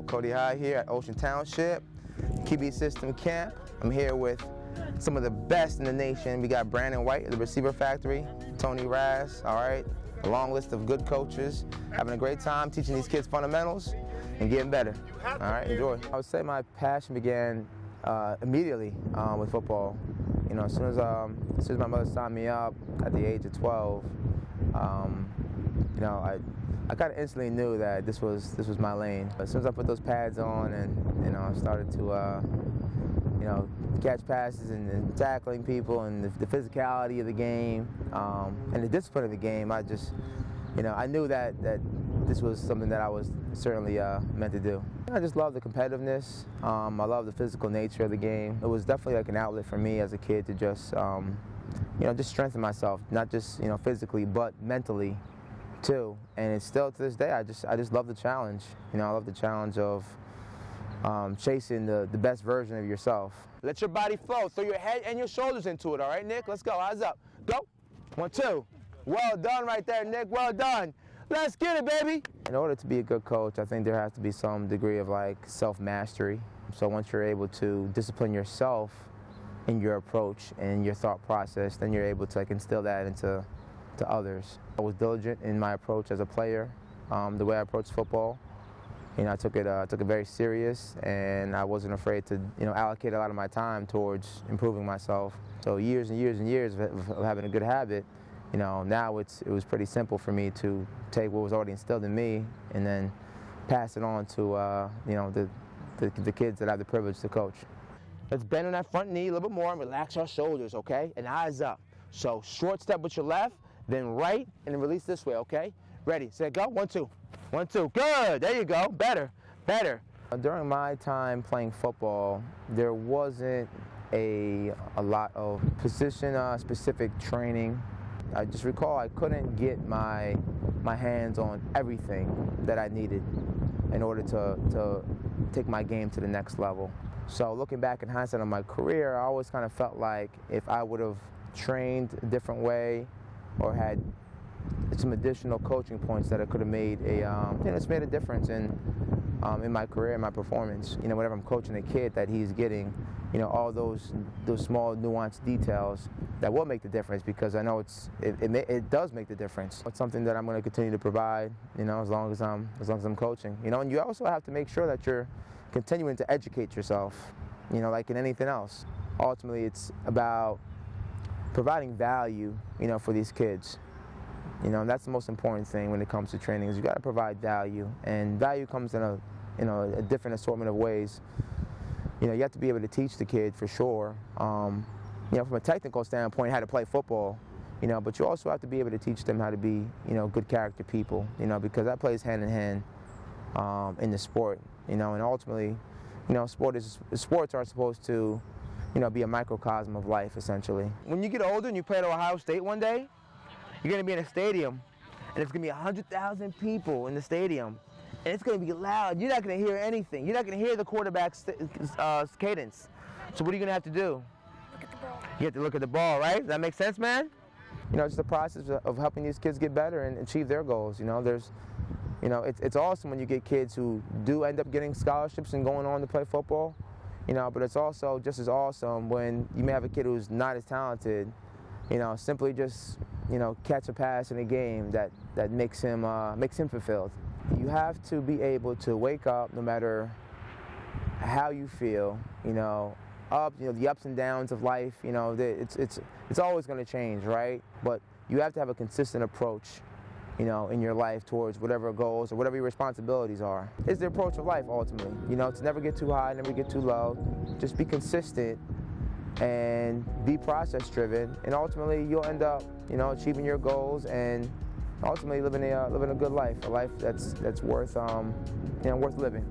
Cody High here at Ocean Township, QB System Camp. I'm here with some of the best in the nation. We got Brandon White at the Receiver Factory, Tony Raz, all right, a long list of good coaches, having a great time teaching these kids fundamentals and getting better. All right, enjoy. I would say my passion began immediately with football. You know, as soon as my mother signed me up at the age of 12, you know, I kind of instantly knew that this was my lane. As soon as I put those pads on and, you know, I started to, you know, catch passes and tackling people and the physicality of the game and the discipline of the game, I just, you know, I knew that this was something that I was certainly meant to do. I just love the competitiveness. I love the physical nature of the game. It was definitely like an outlet for me as a kid to just, you know, just strengthen myself, not just, you know, physically, but mentally too. And it's still to this day, I just love the challenge. You know, I love the challenge of chasing the best version of yourself. Let your body flow. Throw your head and your shoulders into it, all right, Nick? Let's go. Eyes up. Go. 1, 2. Well done right there, Nick. Well done. Let's get it, baby. In order to be a good coach, I think there has to be some degree of like self-mastery. So once you're able to discipline yourself in your approach and your thought process, then you're able to like instill that into others. I was diligent in my approach as a player, the way I approached football. You know, I took it very serious, and I wasn't afraid to, you know, allocate a lot of my time towards improving myself. So years and years and years of having a good habit, you know, now it was pretty simple for me to take what was already instilled in me and then pass it on to, you know, the kids that I have the privilege to coach. Let's bend on that front knee a little bit more and relax our shoulders, okay? And eyes up. So short step with your left, then right, and then release this way, okay? Ready, set, go. 1, 2. 1, 2. Good. There you go. Better. Better. During my time playing football, there wasn't a lot of position-specific training. I just recall I couldn't get my hands on everything that I needed in order to take my game to the next level. So looking back in hindsight on my career, I always kind of felt like if I would have trained a different way or had some additional coaching points that I could have made you know, it's made a difference in my career and my performance. You know, whenever I'm coaching a kid, that he's getting, you know, all those small nuanced details that will make the difference, because I know it does make the difference. It's something that I'm going to continue to provide, you know, as long as I'm coaching. You know, and you also have to make sure that you're continuing to educate yourself, you know, like in anything else. Ultimately, it's about providing value, you know, for these kids. You know, and that's the most important thing when it comes to training, is you got to provide value, and value comes in a different assortment of ways. You know, you have to be able to teach the kid for sure. You know, from a technical standpoint, how to play football. You know, but you also have to be able to teach them how to be, you know, good character people. You know, because that plays hand in hand in the sport. You know, and ultimately, you know, sports are supposed to, you know, be a microcosm of life essentially. When you get older and you play at Ohio State one day, you're going to be in a stadium, and it's going to be 100,000 people in the stadium, and it's going to be loud. You're not going to hear anything. You're not going to hear the quarterback's cadence. So what are you going to have to do? Look at the ball. You have to look at the ball, right? Does that make sense, man? You know, it's the process of helping these kids get better and achieve their goals. You know, you know, it's awesome when you get kids who do end up getting scholarships and going on to play football. You know, but it's also just as awesome when you may have a kid who's not as talented. You know, simply just, you know, catch a pass in a game that makes him fulfilled. You have to be able to wake up no matter how you feel, you know, the ups and downs of life, you know, it's always going to change, right? But you have to have a consistent approach, you know, in your life towards whatever goals or whatever your responsibilities are. It's the approach of life ultimately, you know, to never get too high, never get too low, just be consistent and be process-driven, and ultimately you'll end up, you know, achieving your goals and ultimately living a good life, a life that's worth, you know, worth living.